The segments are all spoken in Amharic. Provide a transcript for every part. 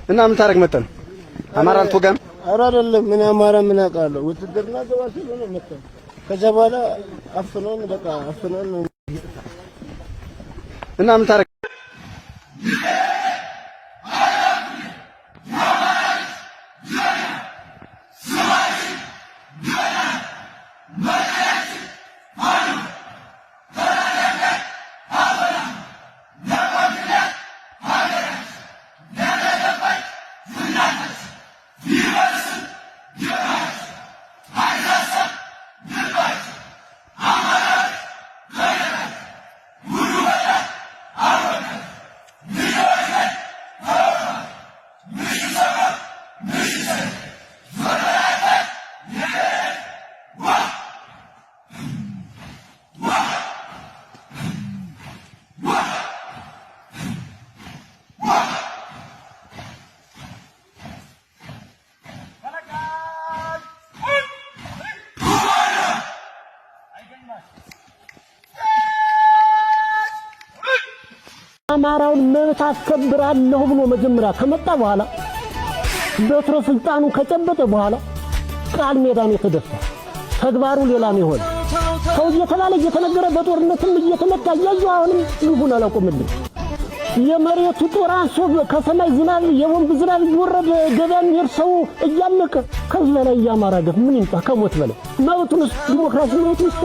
እና ምን ታረግ መጣን? አማራን ተወጋም ኧረ አይደለም ምን አማራ ምን አውቃለሁ ውትድርና ገባ ሲሉ ነው መጣን። ከዛ በኋላ አፍኖን በቃ አፍኖን እና ምን ታረግ አማራውን መብት አስከብራለሁ ብሎ መጀመሪያ ከመጣ በኋላ በትሮ ስልጣኑ ከጨበጠ በኋላ ቃል ሜዳን የተደፋ ተግባሩ ሌላ ነው ይሆን ሰው እየተባለ እየተነገረ በጦርነትም እየተመታ ያየው አሁንም ልቡን አላቆምልኝ የመሬቱ ጦር አንሶ ከሰማይ ዝናብ የቦምብ ዝናብ ይወረድ ገበያን ይርሰው እያለቀ ከዚህ በላይ ያማራ ገፍ ምን ይምጣ ከሞት በላይ መብቱንስ ዲሞክራሲ መብቱንስ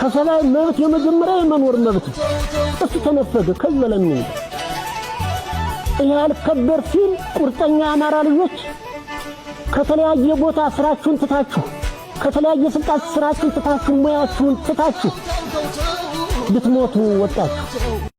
ከሰማይ መብት የመጀመሪያ የመኖር መብት እሱ ተነፈገ ከዚህ በላይ ምን ይምጣ ይያል ከበር ሲል ቁርጠኛ አማራ ልጆች ከተለያየ ቦታ ስራችሁን ትታችሁ ከተለያየ ስልጣን ስራችሁን ትታችሁ ሙያችሁን ትታችሁ ልትሞቱ ወጣችሁ